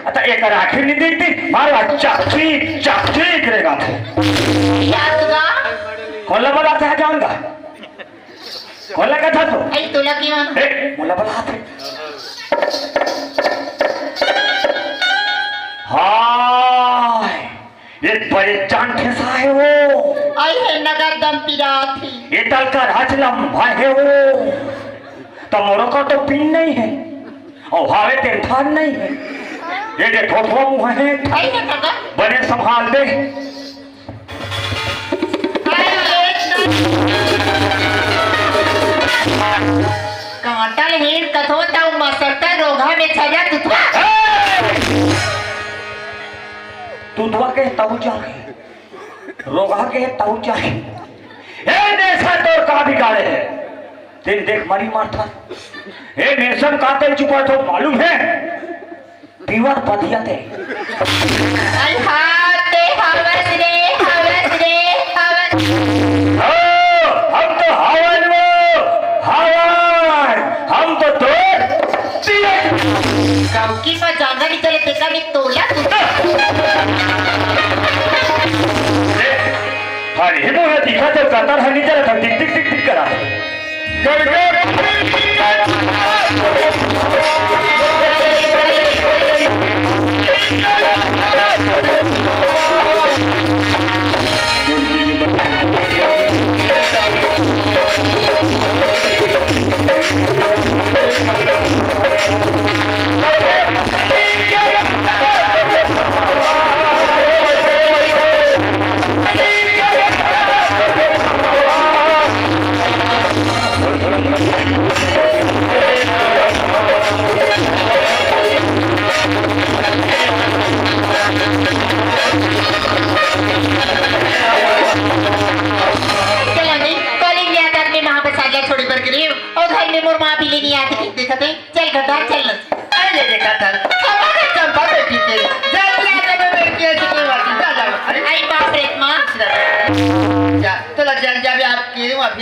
आता एक राखी नहीं देती मारा चाची चाची करेगा थे कोल्ला बोला था जाऊंगा कोल्ला का था तो आई तुला किंवा बोला बोला थे हाय ये बड़े जान ठेसा है वो आई है नगर दम पिरा थी ये तल का राज लंबा है वो तो मोरो का तो पिन नहीं है और भावे तेरथान नहीं है ये देखो वो मुँह है बने संभाल दे कांटल हेर कथोता मसरता रोगा में छजा तुतवा तुतवा के ताऊ जाके रोगा के ताऊ जाके ए नेसा तोर का बिगाड़े है तेरे देख मारी मारता ए नेसम का तेल चुपा तो मालूम है पीवर पतिया थे आई हाथे हवस रे हवस हम तो हवन वो हवन हम तो गाँव में जाना नहीं चले तेरा नहीं तोला अरे ये मुझे दिखा तो कतर है नहीं चला था टिक टिक टिक टिक करा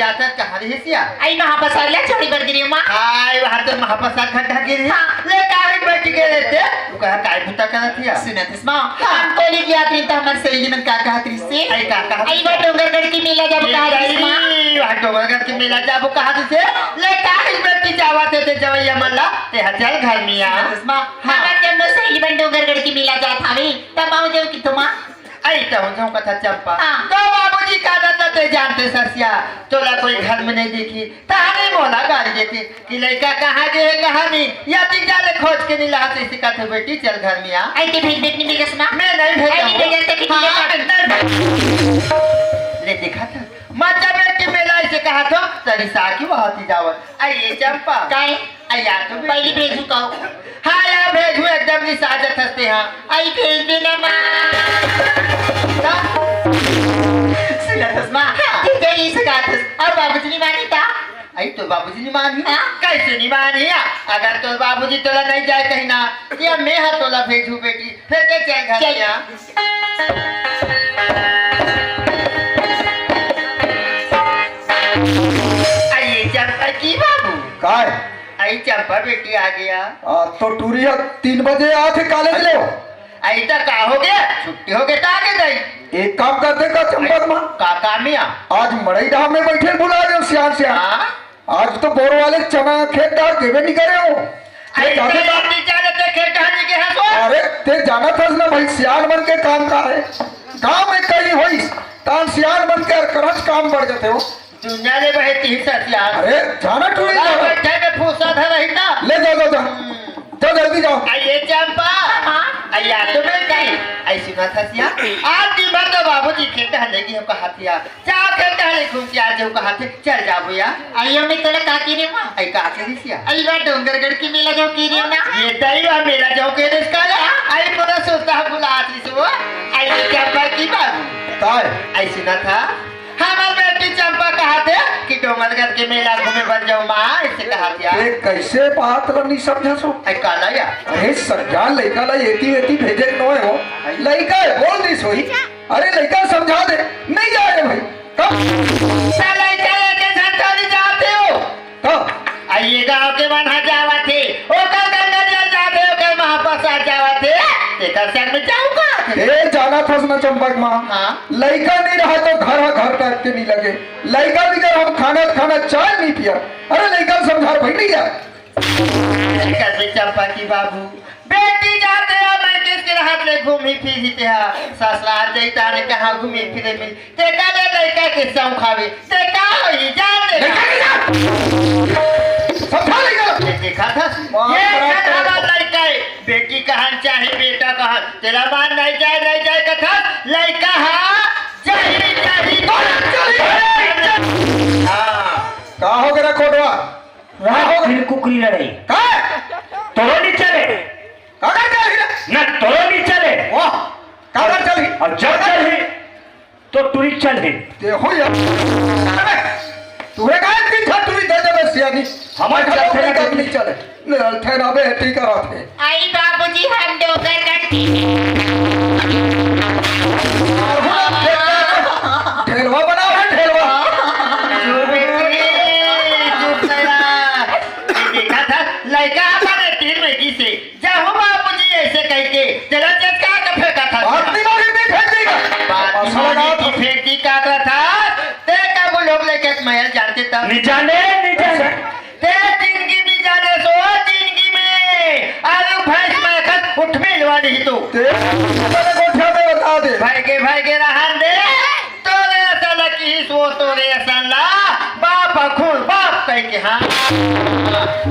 आई महाप्रसाद छोड़ी बर गिरी मां आई वहां तो महाप्रसाद खड्डा गिरी ले काहे बैठ के रहते तू कहा काय भूता करत हिया सुनत मां हम कोली की यात्री त हमर सहेली मन का कहत रिसे आई का कहा आई वो डोंगरगढ़ की मेला जब कहा रिस मां वहां डोंगरगढ़ की मेला जब कहा रिसे ले काहे बैठ के जावत थे जवैया मल्ला ते हचल घर मिया मां हमर जब सहेली बन डोंगरगढ़ की मेला जात हवे तब आऊ जो की तुमा आई तो हम कथा चंपा तो बाबूजी का दादा ते जानते ससिया तोला कोई घर में नहीं देखी ताने मोला गाड़ी देती कि लड़का कहां गए है कहानी या ती जाले खोज के नहीं लाते सिखाते बेटी चल घर में आ आई के भेज देखनी भी कसमा मैं नहीं भेजा आई भेज तक ले देखा था माता बेट के मेला से कहा था तेरी साकी बहुत ही जावत आई ये चंपा काय आई या तो पहली भेजू काऊ हां या भेजू एकदम नि साजत हंसते हां आई भेज देना मां तेरी सगात और बाबूजी ने मानी था आई तो बाबूजी ने मानी कैसे नहीं मानी अगर तो बाबूजी तोला नहीं जाए कहीं ना या मैं हा तोला भेजू बेटी फिर के चल घर में आइए चंपा की बाबू काय आई चंपा बेटी आ गया तो टूरिया 3 बजे आते कॉलेज ले आई तो का हो गया छुट्टी हो गई आगे गई एक काम करते का चंपक मां का कामिया आज मड़ई धाम में बैठे बुला दो सियान से आज तो बोर वाले चना खेत डाल के भी नहीं करे हो अरे ते जाना था ना भाई सियान बन के काम का है गांव में कहीं होई तान सियान बन के करज काम बढ़ जाते हो दुनिया ले बहती ही ससिया अरे जाना टूरी बैठे में फूसा था रही था ले जाओ जाओ जाओ जल्दी जाओ आइए चंपा आया तो मैं गई आई सुना था सिया आज की बात तो बाबूजी खेलते हैं लेकिन हमको हाथिया जा खेलते हैं घूम के आज हमको हाथी चल जा भैया आइयो में तोला का की रे मां आई का के सिया आई वा डोंगरगढ़ की मेला जो की रे ना ये तई वा मेला जो के इसका आई पूरा सोचता है बुला आती सो आई चंपा की बात काय आई सुना था हमार बेटी चंपा कहा थे कि डोंगरगढ़ के मेला घूमे बन जाऊँ माँ ऐसे कहा दिया ये कैसे बात ला नहीं समझा सो काला या अरे सज्जा लड़का ला एती एती भेजे के नोए हो लड़का है बोल दी सोई अरे लड़का समझा दे नहीं जाए भाई कब साला के संताली जाते हो कब आइए गांव के वहां जावा थे ओ कल गंगा जल जाते हो कल महापास आ जावा थे देखा संग में जाऊंगा ए जाना था ना चंपक माँ हाँ। लड़का नहीं रहा तो घर टाइप के नहीं लगे लड़का भी जब हम खाना चाय नहीं पिया अरे लड़का समझा भाई नहीं यार कभी चंपा की बाबू बेटी जाते हैं मैं किसके हाथ ले घूमी फिरी ते हा ससुराल जैता ने कहा घूमी फिरे मिल ते काले लड़का के सौ खावे ते का होई जान दे समझा लड़का ये देखा था ये कथा लड़का है बेटी कहन चाहे बेटा कहन तेरा मान नहीं जाए कथा लड़का हा चाहिए हाँ का हो गया कोटवा वहाँ फिर कुकरी लड़ाई का तोरो नहीं चले काका चली न तोरो नहीं चले वाह काका चली और जब चले तो तुरी चल दे देखो यार तुहे का तीन छत तुरी दे दे सियानी हमारे चलते चलते ना नहीं चले न थे ना बे ठीक करा थे आई बाबूजी हम डोंगरगढ़ ठेलवा बनाओ है ठेलवा देखा था लड़का हमारे 3 महीने से जब बाबूजी ऐसे कह के चला चटका का फेंका था बात नहीं मारी नहीं फेंक देगा बात की फेंकी का था देखा वो लोग लेके महल जानते तब नहीं जाने ते जिंदगी में जाने सो जिंदगी में आलू भैंस में खत उठ मिलवा नहीं तो तेरे गोठा में बता दे भाई के रहन दे तोरे असल की सो तोरे असल ला बाप खून बाप कह के हाँ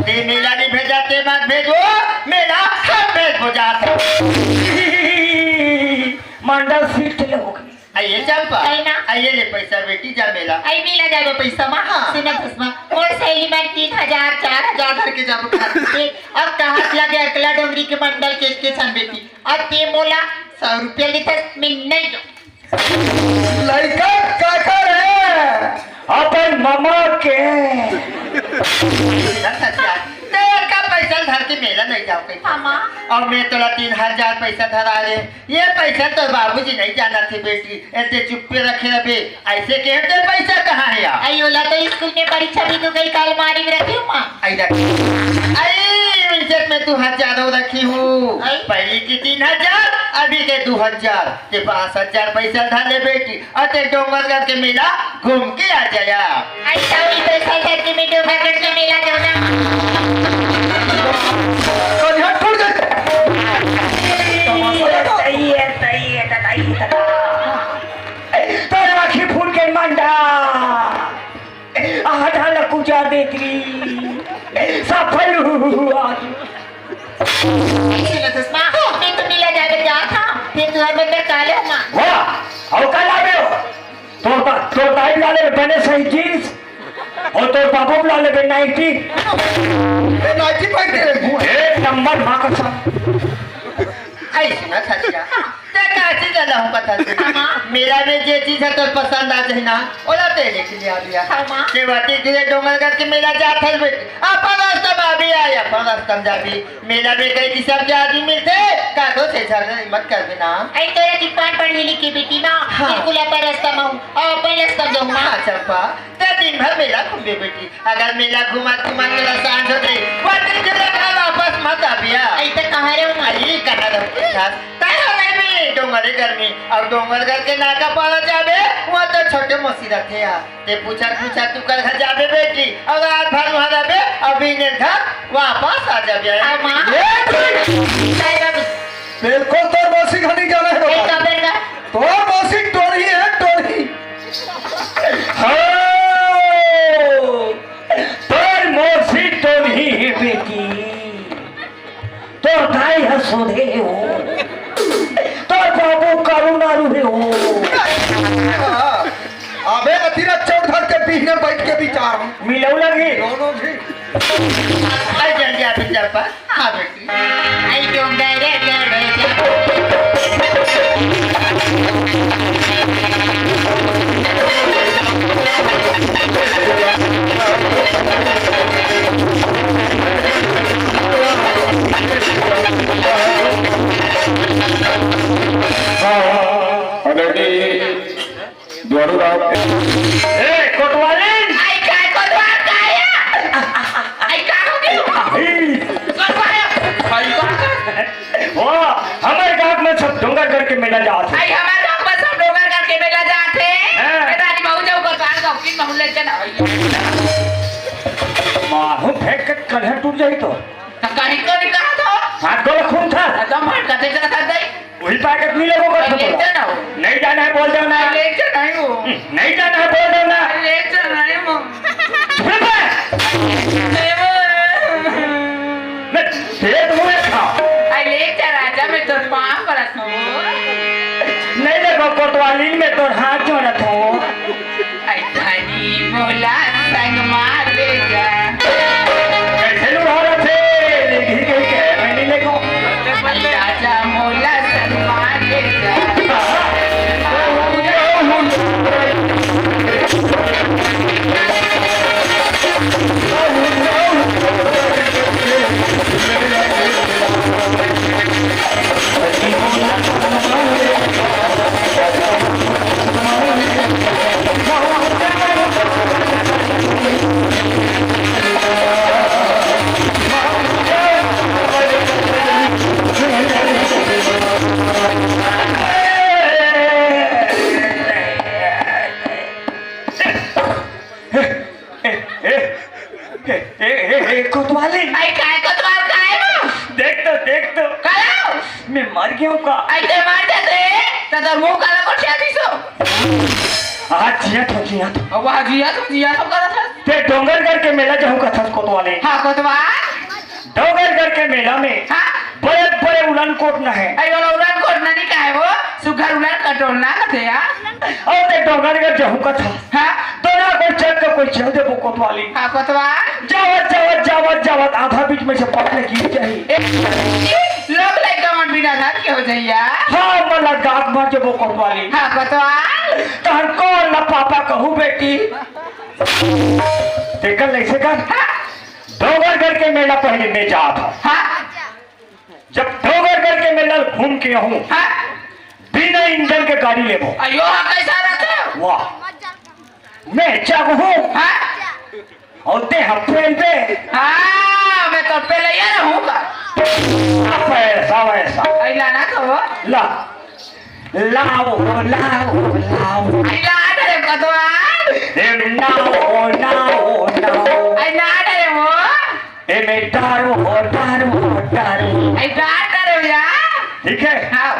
दे मेला नहीं भेजाते मत भेजो मेला हम भेज हो जाते मंडल सीट ले हो गई आइए चंपा आई ना। आइए ले पैसा बेटी जा मेला आई मिला जाबे पैसा मा हाँ। सुना भस्मा और सहेली में 3000 4000 धर के जाबो खाते अब कहां लगे अकला डोंगरी के मंडल के छन बेटी अब ते मोला 100 रुपया लेते मैं नहीं दो लड़का काका रे अपन मामा के तेरे का पैसा धर के मेला नहीं जाओ कहीं मामा और मैं तोला 3000 पैसा धरा रे ये पैसा तो बाबूजी नहीं जाना थे बेटी ऐसे चुप्पे रखे रहे ऐसे कहते पैसा कहाँ है यार आई ओला तो स्कूल में परीक्षा भी तो गई काल मारी में रखी हूं मां आई इज्जत में 2000 रखी हूँ आई। पहली की 3000 अभी के 2000 ते 5000 पैसा धर ले बेटी और ते डोंगरगढ़ के मेला घूम के आ जाया आई साउली पैसा धर के मैं डोंगरगढ़ के मेला जाऊं ना कन्या टूट गई तो राखी फूल के मंडा आधा लकुचा देती सफल हुआ मां मैं तो मिला जाके जा था फिर तू हमें कर काले हो मां वाह और कल आवे हो तो टाइम लाले बने सही जीन्स और तो बाबू लाले बे नाइटी नाइटी पहन के एक नंबर मां का सब ऐसी ना खर्चा ते काची जला हूँ कथा से मेरा में जे चीज है तो पसंद आ जाए ना ओला ते लेके ले आ दिया हाँ मां सेवाती के डोंगरगढ़ के मेला जात है बेटी अपन रास्ता में अभी आया अपन रास्ता में जाबी मेला में कई किस्म के आदमी मिलते का तो से झगड़ा मत कर बिना आई तेरा दीपान पढ़ी लिखी बेटी ना हाँ। बिल्कुल अपन रास्ता में हूं और अपन रास्ता जाऊं मां हाँ चंपा ते दिन भर मेला घूमे बेटी अगर मेला घुमा घुमा के सांझ हो गई पति चले वापस मत आबिया आई तो कहां रे मां आई कहा रहो खास ताया नहीं डोंगरगढ़ में और डोंगरगढ़ के नाका पाला जाबे वहाँ तो छोटे मसीदा थे यार ते पूछा तू कर घर जाबे बेटी और रात भर वहाँ जाबे अभी ने घर वापस आ जाबे हां मां ताई बाबू बिल्कुल तो मौसी घनी जाना है आई बाबा कबर का तो मौसी टोरी है टोरी पर मोसी तो नहीं है बेटी तो भाई हसोदे हो तो बाबू करुणा रुहे हो अबे अतीरा चौड़ धर के पीछे बैठ के विचार हूँ मिलो लगी दोनों भी आई जल्दी आ बेटा हाँ बेटी आई डोंगरगढ़ Thank you. जरूर आओ। ए कोतवाली आई काय कोतवाल काय आई का हो गयो कोतवाल आई का वो हमारे गांव में सब डोंगर करके मेला जाते आई हमार गांव में सब डोंगर करके मेला जाते हाँ। ए दादी बहु जाऊ कोतवाल गांव की मोहल्ले चना माहू फेंक के कन्हर टूट जाई तो कहीं को निकाल दो हाथ गोला खून था एकदम हट का तेरा था दई वही पैकेट नहीं लगो कर ले ना हो नहीं जाना है बोल दो ना ले नहीं हो नहीं जाना है बोल दो ना ले नहीं हो चुप है मैं तेरे मुंह में खाओ आई ले राजा में तो पांव पर रखो नहीं देखो कोतवाली में तो हाथ जोड़त हो आई धनी बोला संग मार ले जा कैसे लुढ़ा रहे थे ले घी गई के मैं नहीं लेको राजा मोला संग मार ले जा कोतवाली आई काय को तुम्हार काय देख तो कालो मैं मर गया हूँ का आई ते मार देते तो मुंह काला को छाती सो आज जिया तो वाह जिया तो करा था ते डोंगर करके मेला जाऊँ का था कोतवाली हां कोतवाल डोंगर करके मेला में हां बड़े बड़े उड़न कोट न है आई वाला उड़ान कोट नहीं का है वो सुगर उड़ान कटोलना कथे यार और ते डोंगर कर जाऊँ का था हां तो ना कोई चल के कोई चल दे वो कोतवाली हां कोतवाल जावत आधा बीच में से पटने गिर जाए लोग लाइक कमांड बिना था के हो जाइया हाँ मला गात मार के वो कोतवाली हां कोतवाल तहर कौन ना पापा कहूँ बेटी देखल नहीं से कर डोंगर करके मेला पहले में जा था हां जब डोंगर करके मेला घूम के हूँ हां बिना इंजन के गाड़ी ले वो अयो कैसा रहते वाह मैं जग हूँ हां होते हफ्ते पे हां मैं तो पहले ये रहूंगा पैसा वैसा ऐला ना कहो ला लाओ ऐला आडे कोतवाल नाओ ऐला आडे वो ए में दारू ऐला आडे या ठीक है हां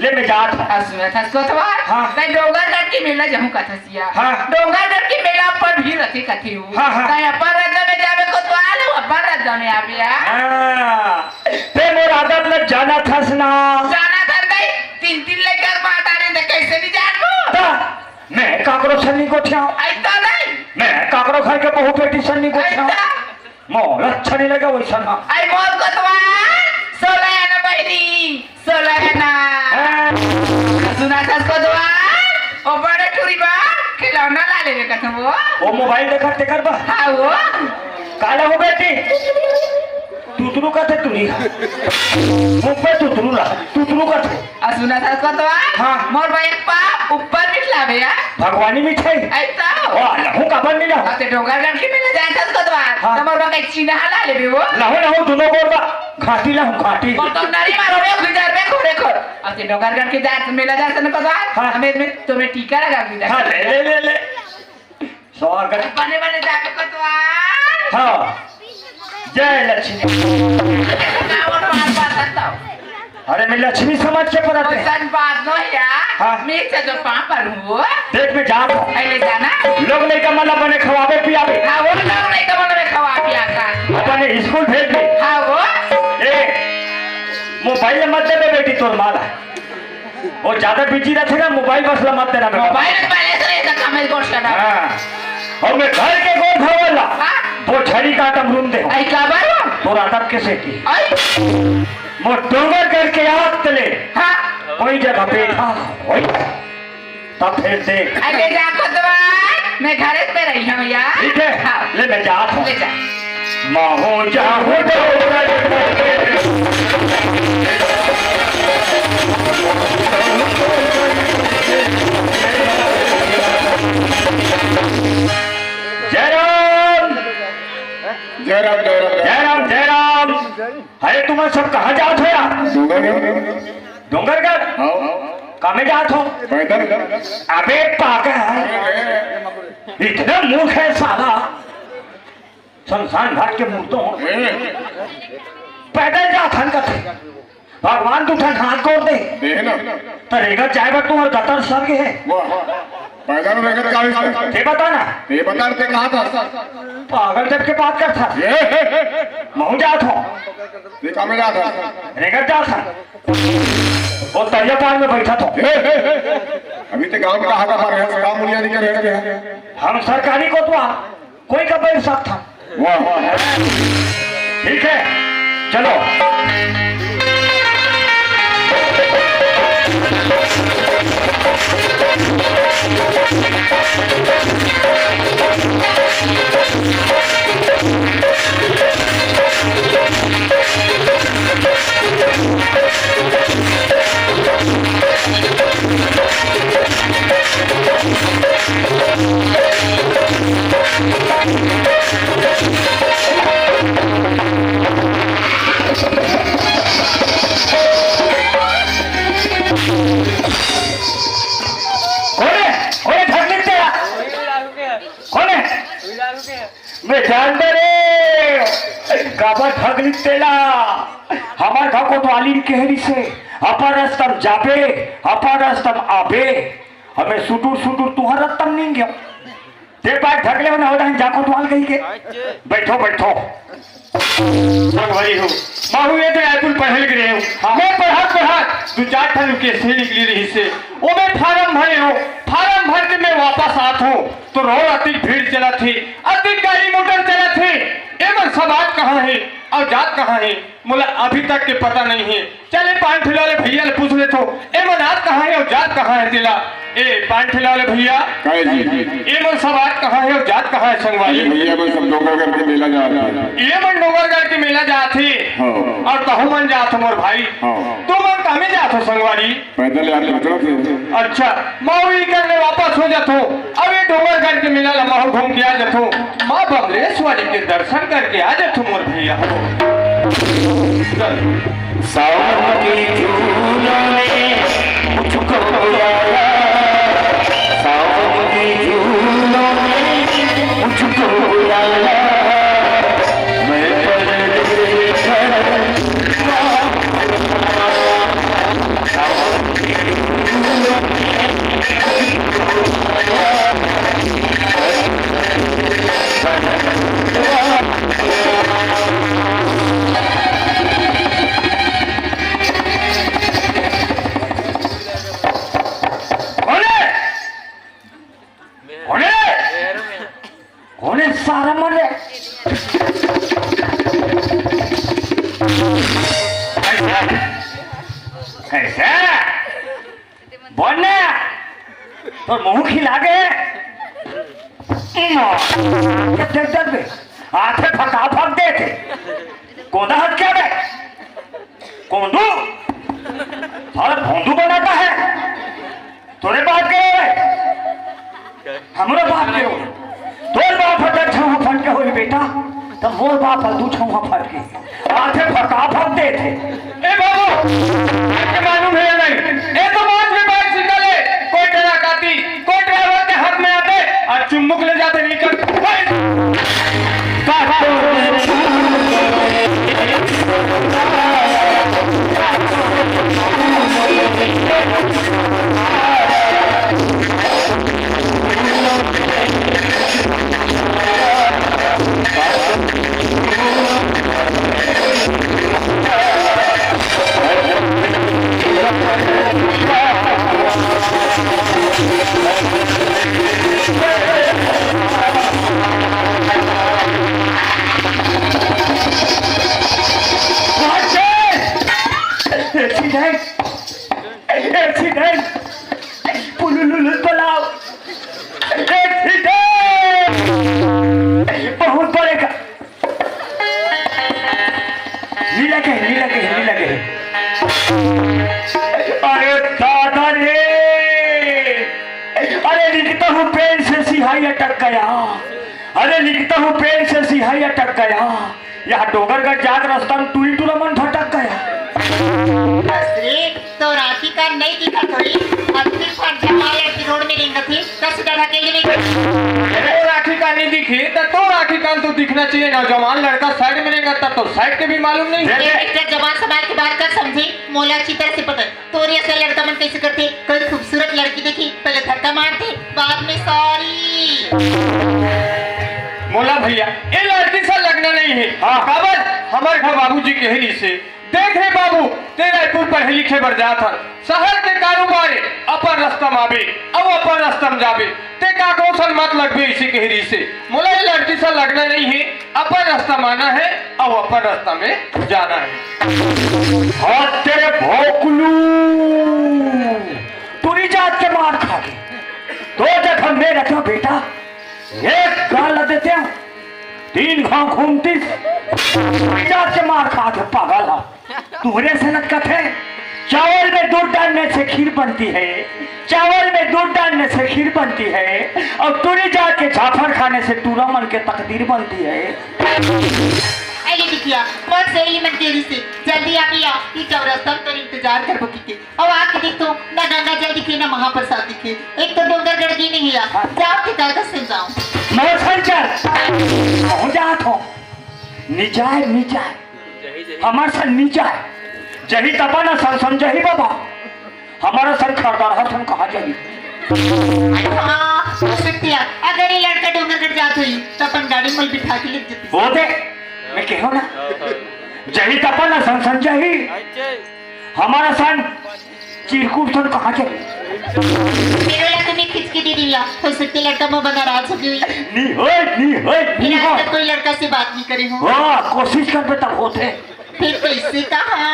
ले मैं जात हूँ असुना था कोतवाल हाँ। मैं डोंगर गढ़ की मेला जाऊं कथा सिया हाँ। डोंगर गढ़ की मेला पर भी रखी कथी हूं हाँ, हाँ। मैं अपन राज्य में जावे कोतवाल अपन राज्य में आबिया ते मोर आदत लग जाना था ना जाना था नहीं तीन लेकर माता ने कैसे नहीं जानो मैं काकरो सन्नी को छाऊं ऐसा नहीं मैं काकरो खाई के बहु पेटी सन्नी को छाऊं ऐसा मोर अच्छा नहीं लगा वैसा ना आई मोर कोतवाल 16 आना बहनी 16 आना सुना था कोतवाल ओ बड़े टूरी बा खिलौना ला लेवे कथम वो मोबाइल देखा ते कर बा हां वो काला हो बेटी तुतरू का थे तुरी मुंह पे तुतरू का थे सुना था कोतवाल हाँ। मोर भाई पा ऊपर निकलावे या भगवानी में छै ऐसा वाह लहू का बन नहीं आते डोंगर गढ़ के मेले जाए था कोतवाल हाँ। तमर बा एक चीना ला लेबे वो लहू दोनों गोर बा घाटी लहू घाटी और तुम नारी मारो रे गुजर रे खोरे खोर आते डोंगर गढ़ के जाए मेला जाए था कोतवाल हाँ। हमें में तुम्हें टीका लगा के हाँ जा ले स्वागत बने बने जाके कोतवाल हाँ जय लक्ष्मी और मार बात था अरे मैं लक्ष्मी समाज के पर आते हैं सन बात नो या हाँ। मैं से जो पा पर हूं देख में जात हूँ ऐले जाना लोग नहीं कमला बने खवावे पियावे हां वो लोग नहीं तो मन में खवा पिया का अपने स्कूल भेज दे हां वो ए मोबाइल मत दे बेटी तोर माला वो ज्यादा बिजी रहते ना मोबाइल मसला मत देना मेरे को। मोबाइल पहले से ऐसा काम है कोर्स करना हाँ और मैं घर के गोद भवला हाँ। तो छड़ी काटम रूम दे आई का बारो तो रातक के सेठी आई मो डोंगर करके आग तले हां कोई जगह बैठा वही तब फिर देख अरे जा कोतवाल मैं घर पे रही हूं यार ठीक है हाँ। ले मैं जात हूँ ले जा माहू जाहू डोंगर अरे तुम्हें सब कहाँ जात हो यार? डोंगरगढ़ कहाँ जात हो? अबे पागल, इतना मूर्ख है साला, शमशान घाट के मूर्तों पैदल जात हन कथे भगवान तू ठन हाथ कोड़ दे तरेगा चाहे बट तू और गतर सब के है पैदल रेगत का ये बता ना, ये बता के कहा था पागल जब के बात कर था महू जात हो ये काम में जाता रेगत जात था वो तरिया पार में बैठा था। अभी तो गांव में कहा था हमारे काम बुनियादी कर रहे हैं हम सरकारी कोतवाल कोई का बैठ सकता। वाह ठीक है चलो मैं जानते रे काबा ठग निकला हमार घर को तो आलिन केहरी से अपर रस्तम जाबे अपर रस्तम आबे हमें सुटूर सुटूर तुहर रस्तम नहीं गया ते पास ठगले में होता है जाको तो आल गई के बैठो बैठो भगवानी हो माहू ये तो आयपुल पढ़ल गिरे हो मैं पढ़त दो चार ठन के से निकली रही से वो मैं फार्म भरे हो फार्म भर के मैं वापस आत हूँ तो रोड अति भीड़ चला थी अति गाड़ी मोटर चला थे एवं समाज कहाँ है और जात कहाँ है मुला अभी तक के पता नहीं है। चले पान ठिलाले भैया ने पूछ ले तो एवं नात कहाँ है और जात कहाँ है दिला ए पान ठिलाले भैया एवं समाज कहाँ है और जात कहाँ है संगवारी भैया मैं सब डोंगरगढ़ के मेला जा रहा है ये मन डोंगरगढ़ के मेला जात थी और तहु मन जात मोर भाई तू मन कहाँ जात हो संगवारी पैदल यार चलो थे अच्छा माऊ करने वापस हो जातो अब ये डोंगरगढ़ के मेला ला माहू घूम के आ जातो माँ बमलेश्वरी के दर्शन करके आ जातो मोर भैया सावन की झूलों में मुझको बुलाया सावन की झूलों में मुझको बुलाया मैं सारा मर ऐसा बोलना तो मुंह खिला गए हाथे फका फक दे थे कोदा हट क्या बे कोंदू सारा भोंदू बनाता है तोरे बात के हमारा बात के तोर बाप फट छौहा फट के होई बेटा तब मोर बाप दू छौहा फट के हाथे फका फक दे थे ए बाबू के मालूम है नहीं ए तो मांस में बात निकले कोई डरा काती कोई ड्राइवर के हाथ में आते और चुम्बक ले जाते निकल बहुत बड़े का नीला के अरे दादा रे अरे लिखता हूँ पेन से सिहाई अटक गया अरे लिखता हूँ पेन से सिहाई अटक गया यहाँ डोगरगढ़ जाकर रास्ता में टूरी टूरा मन भटक गया। अरे तो राखी का नहीं दिखा थोड़ी अपनी फट रोड में रिंग थी दस डरा के लिए तो राखी का नहीं दिखी तो राखी का तो दिखना चाहिए। नौजवान लड़का साइड में रहेगा तब तो साइड के भी मालूम नहीं है। एक जवान समाज की बात कर समझी मोला अच्छी तरह से पता तो ऐसा लड़का मन कैसे करते कोई खूबसूरत लड़की देखी पहले धक्का मारते बाद में सॉरी। मोला भैया ये लड़की से लगना नहीं है। हाँ काबर हमारे घर बाबूजी के ही से देख रे बाबू ते रायपुर पढ़े लिखे बर जात हन शहर के कारोबार अपन रास्ता में आवे अब अपन रास्ता में जावे ते का कौशल मत लगबे इसी के हिरी से। मोला ये लड़की से लगना नहीं है अपन रास्ता माना है अब अपन रास्ता में जाना है। हाँ तेरे भोकलू तूरी जात के मार खा के दो जगह में रखो बेटा एक गाल देते हैं 3 घाव घूमती जात के मार खा के पागल है। तुम्हारे से नटकट है चावल में दूध डालने से खीर बनती है चावल में दूध डालने से खीर बनती है और तूरी जात के झाफर खाने से टूरा मन के तकदीर बनती है। अरे दिखिया बहुत सही मन तेरी से जल्दी आप या ये चौरास्ता पर इंतजार कर बकी के अब आके देखो ना गंगा जल दिखे ना महाप्रसाद दिखे एक तो डोंगरगढ़ की नहीं है जाओ के कागज से जाओ मैं संचर हो जात हो निजाय निजाय हमार सन निजाय जही तबा ना सन जही बाबा हमारा सन खरदार हसन कहा जाई। हाँ सत्या अगर ये लड़का डोंगरगढ़ जात हुई तो अपन गाड़ी में बिठा के ले जाती वो दे मैं कहो ना जही तबा ना सन जही हमारा सन चिरकुट सन कहा जाई। मेरे वाला तुम्हें खींच के दे दिया हो सकते लड़का मैं बना रहा सकी हुई नहीं बिना तक कोई लड़का से बात नहीं करी हूँ। हाँ कोशिश कर पे तब होते फिर कैसे कहा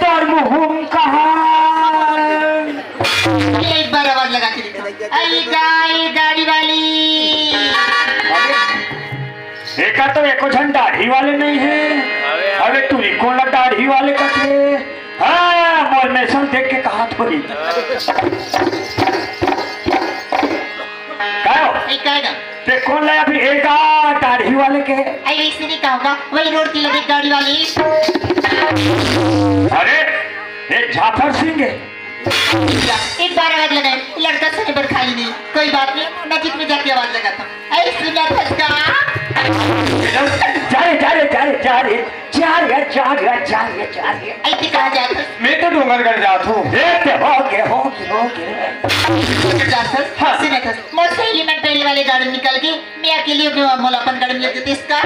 तर मुहुम कहा एक बार आवाज लगा के दिखा आई गाड़ी वाली एक तो एको झन दाढ़ी वाले नहीं है अरे तू कौन दाढ़ी वाले का थे। हाँ मोल में सब देख के कहा थोड़ी ते कौन लाया अभी एक दाढ़ी वाले के आई ऐसे नहीं कहोगा वही रोड की लगे गाड़ी वाली। अरे एक झाफर सिंह है एक बार आवाज लगाए लड़का से नंबर खाई नहीं कोई बात नहीं नजीक में जाके आवाज लगाता ऐसे ना फसका ऐसे कहा जाता मैं तो डोंगरगढ़ जात हूँ। हाँ मोर सहेली में पहले वाले गाड़ी निकल के मैं अकेली मोलापन गाड़ी में ले देते इसका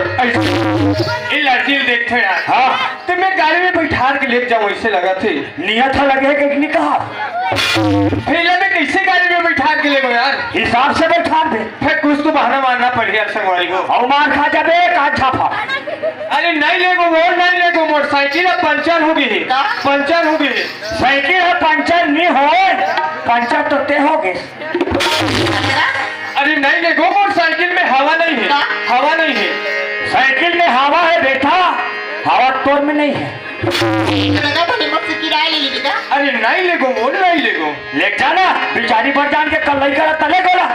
ये लड़की देखते यार। हाँ तो मैं गाड़ी में बैठा के ले जाऊँ ऐसे लगा थे नियत लगे कि नहीं कहा फिर मैं कैसे गाड़ी में बैठा के ले गो यार हिसाब से बैठा दे फिर कुछ तो बहाना मारना पड़ेगा संगवारी को और मार खा जाबे का झाफा। अरे नहीं ले गो वो नहीं ले गो मोटरसाइकिल पंचर हो गई पंचर हो गई साइकिल है पंचर नहीं हो पंचर तो ते हो गए। अरे नहीं ले गो मोटरसाइकिल में हवा नहीं है हवा नहीं है साइकिल में हवा है बेटा हवा तोर में नहीं है। लगा भले मुझसे किराया ले ली बेटा। अरे नहीं ले गो वो नहीं ले गो ले जाना बिचारी पर जान के कल नहीं करा तले गोला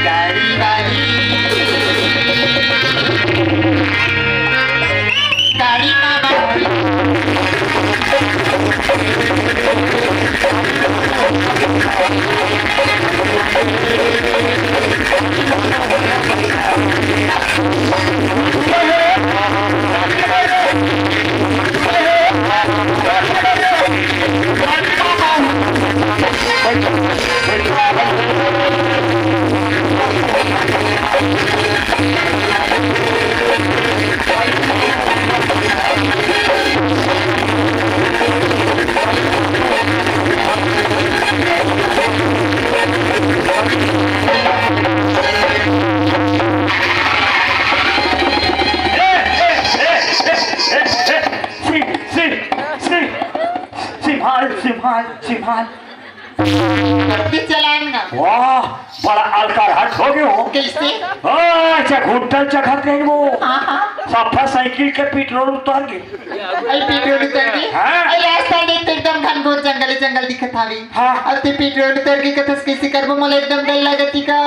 गाड़ी वाली गाड़ी सिंहाल चलाएंगे वाह बड़ा अलकार हट हो गए हो कैसे अच्छा घुटन चखत गए वो हाँ सफा साइकिल के पेट्रोल उतार गए पेट्रोल उतर गई हाँ। रास्ता देख तो एकदम घनघोर जंगल जंगल दिखत हावी हाँ। अब ते पेट्रोल उतर गई कथस कैसे करबो मोला एकदम डर लगती का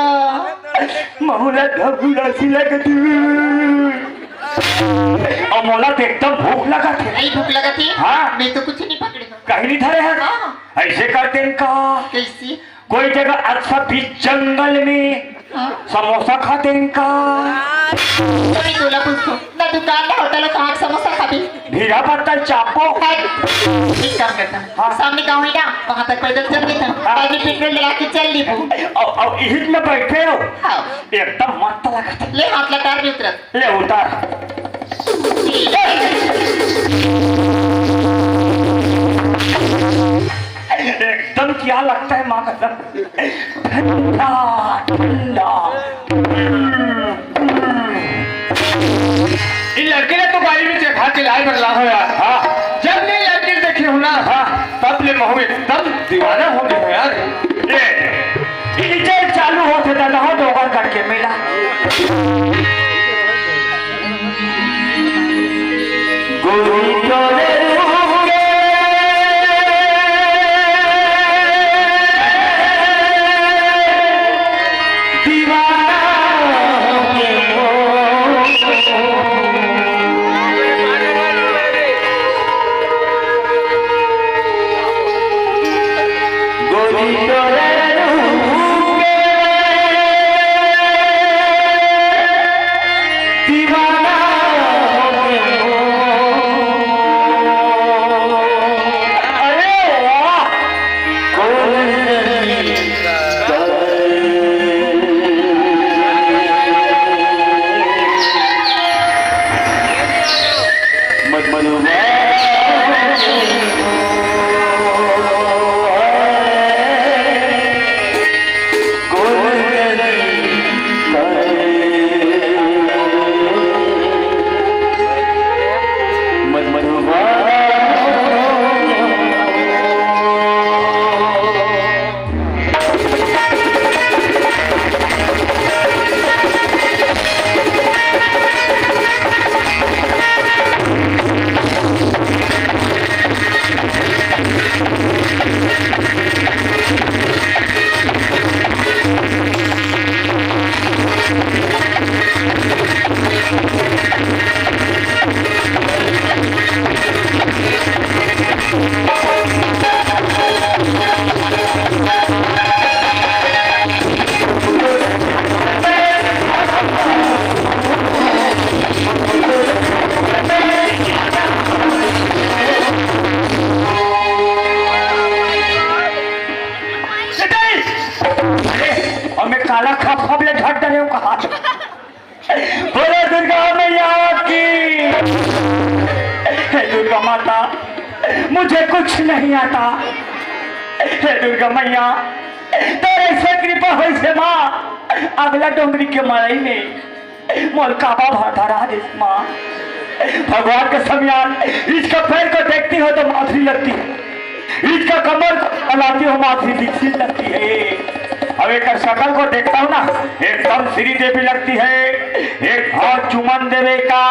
मोला धबुला सी लगत और मोला तो एकदम भूख लगा थे। नहीं भूख लगा थी? हाँ। मैं तो कुछ नहीं पकड़े। कहीं नहीं धरे हैं। हाँ। ऐसे करते हैं का कैसी? कोई जगह अच्छा बीच जंगल में समोसा खाते हैं का मैं तोला पूछो ना दुकान ना होटल कहाँ समोसा खाबी? भीड़ा पत्ता चापो एक काम करता हूँ। हाँ। सामने गाँव है ना, वहाँ तक पैदल चल लेता हूँ। हाँ। बाद में पेट्रोल लगा के चल ली हूँ। और इहिट में बैठे हो हाँ। एकदम मस्त लगा था। ले हाथ लटार भी उतरत। ले उतार एकदम क्या लगता है माँ कसम ठंडा ठंडा। इन लड़के ने तो गाड़ी में चखा के लाए बदला हो यार। हाँ जब ने लड़के देखी हूँ ना, हाँ तब ले महू एकदम दीवाना हो गया यार। ये डीजल चालू होते था ना दोबारा करके मिला गोरी तोरे रूगे दीवाना गोरी तोरे रूगे दीवाना अरे वाह और मैं काला खप ले झट डरे हूँ कहा बोले दुर्गा मैया की हे दुर्गा माता मुझे कुछ नहीं आता हे दुर्गा मैया तेरे से कृपा हुई से माँ अगला डोंगरी के मड़ई में मोल काबा भाता रहा माँ भगवान के समयान इसका पैर को देखती हो तो माधुरी लगती है, इसका कमर को हलाती हो माधुरी दीक्षित लगती है। अब एक शकल को देखता हूँ ना एकदम श्री देवी लगती है। एक और चुमन देवे का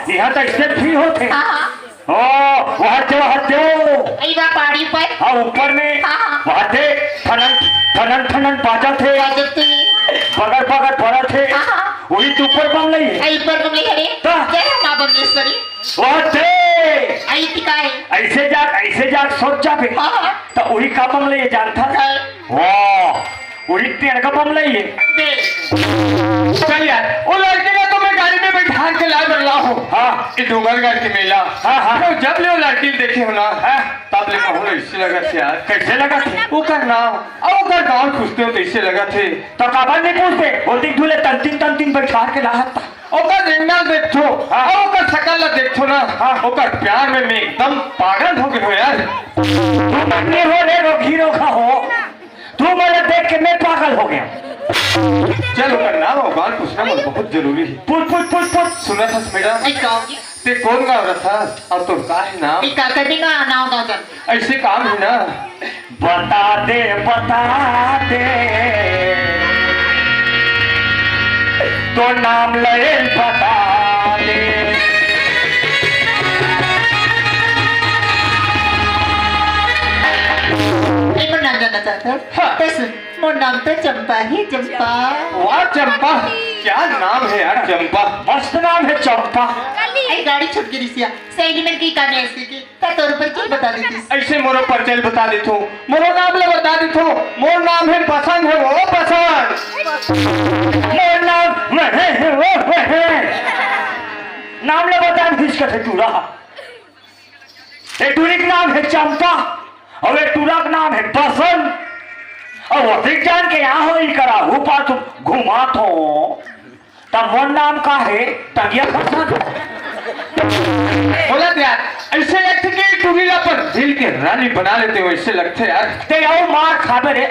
यहाँ तक स्टेप फ्री होते वहाँ पहाड़ी पर हाँ ऊपर में वहाँ थे ठनन ठनन ठनन बाजा थे बगर बगर भरा थे वही तो ऊपर बम नहीं है ऊपर बम नहीं है जय माँ बमलेश्वरी वहाँ थे आई टिका है ऐसे जाग सोच जा पे तो वही का बम नहीं जानता वाह वही तेरे का बम नहीं है चल यार वो लड़के का तो मैं गाड़ी में बैठा के लाए बदला हूँ। हाँ ये डूंगरगढ़ के मेला हाँ, हाँ। तो जब ले वो लड़की देखे हो ना है तब ले कहूँ इससे लगा थे यार कैसे लगा थे ओकर नाम और ओकर गाँव पूछते हो तो इससे लगा थे तो काबर नहीं पूछते बोलती दूल्हे तंतीन बैठा के लाहत ओकर रेंगना देखो और ओकर शकल ला देखो ना ओकर प्यार में मैं एकदम पागल हो गए हो यार तू मन्नी हो रे रोगी रोखा हो तू मुझे देख के मैं पागल हो गया चल ओकर नाम और गाँव पूछना मुझे बहुत जरूरी है पूछ सुना था मैडम नहीं कहोगी ते कौन गाँव रहा था और तो का है नाम नहीं का कर देगा ना होगा कर ऐसे काम है ना बता दे तो नाम ले बता दे नहीं मुझे नाम जानना चाहता हाँ। तो सुन मोर नाम तो चंपा ही चंपा वाह चंपा क्या नाम है यार चंपा मस्त नाम है चंपा आई गाड़ी छुट गई रिसिया सही में की काम है ऐसी की ता तौर पर क्या बता देती ऐसे मोरो परिचय बता देतो मोरो नाम ले बता देतो मोर नाम है पसंद है वो पसंद मोर नाम ले बता किसका थे तू रहा एक टूरी का नाम है चंपा और एक टूरा का नाम है बसंत और वो अधिक जान के यहाँ हो ही करा ऊपर तुम घुमा तो तब वो नाम का है तगिया बसंत बोला यार ऐसे लगते कि टूरीला पर दिल के रानी बना लेते हो ऐसे लगते यार ते आओ मार खाबे रे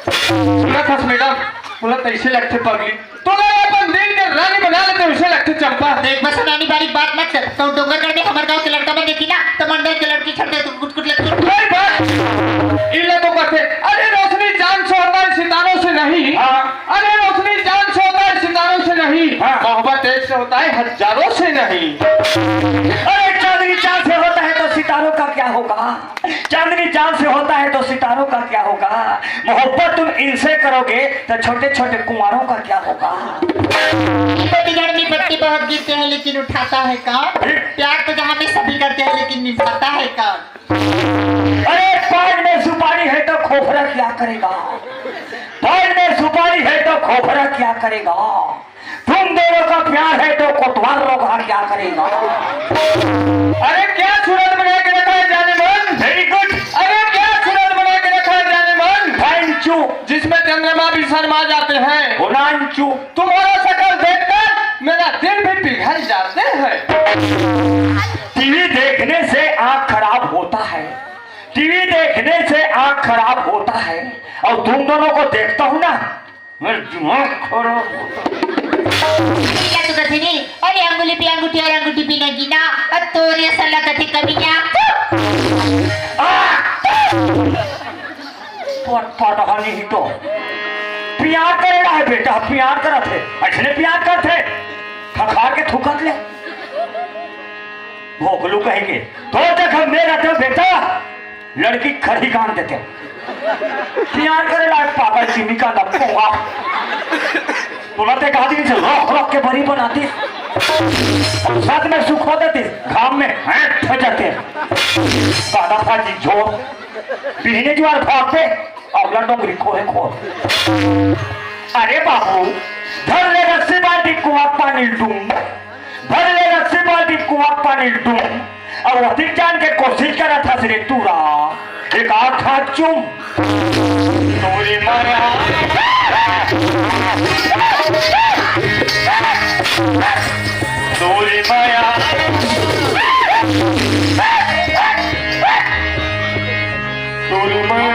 बोला था मैडम बोला तो ऐसे लगते पगली तो अपन दिल के रानी बना लेते हो ऐसे लगते चंपा देख बस नानी बारीक बात मत कर तो डोंगरगढ़ में हमारे गांव के लड़का में देखी ना तो मंडल के लड़की छड़ते तो कुछ लगती कोई बात इल्ला तो कहते अरे रोशनी चांद से होता है सितारों से नहीं हाँ। अरे रोशनी चांद से होता है सितारों से नहीं हाँ। मोहब्बत एक से होता है हजारों से नहीं अरे चांदनी चांद से होता है तो सितारों का क्या होगा चांदनी चांद से होता है तो सितारों का क्या होगा मोहब्बत तुम इनसे करोगे तो छोटे छोटे कुंवारों का क्या होगा बिगड़ में पत्ते बहुत गिरते हैं लेकिन उठाता है कौन प्यार तो जहाँ में सभी करते हैं लेकिन निभाता है कौन अरे पान में सुपारी है तो खोपरा क्या करेगा पान में सुपारी है तो खोपरा क्या करेगा तुम दोनों का प्यार है तो कोतवाल रोगा क्या करेगा अरे क्या सूरत बना के रखा है जाने मन वेरी गुड अरे क्या सूरत बना के रखा है जाने मन थैंक यू जिसमें चंद्रमा भी शर्मा जाते हैं उनांचू तुम्हारा शक्ल देखकर मेरा दिल भी पिघल जाते हैं टीवी देखने से आंख खराब होता है टीवी देखने से आंख खराब होता है और तुम दोनों को देखता हूँ ना मेरा दिमाग खराब होता क्या तो कथे नहीं अरे अंगुली पे अंगूठी और अंगूठी पे नगीना और तोरे सल्ला कथे कभी क्या पट नहीं तो प्यार करेगा है बेटा प्यार करत है ऐसे प्यार करते खा के थूकत ले भोगलू कहेंगे तो तक हम मेरा तो बेटा लड़की खड़ी कान देते प्यार करेगा पागल चिमी का नपोगा तुलते कहा दी से रोक के बड़ी बनाती और साथ में सुख हो देती घाम में हैंट हो जाते दादा फाजी जोर पीने ज्वार भागते अगला डोंगरी खोए खो अरे बाबू धर ले रस्सी बाल्टी कुआं पानी डूम धर ले रस्सी बाल्टी कुआं पानी डूम और अधिक जान के कोशिश करा था सिरे तूरा एक आखा चुम तोरी माया तोरी माया तोरी माया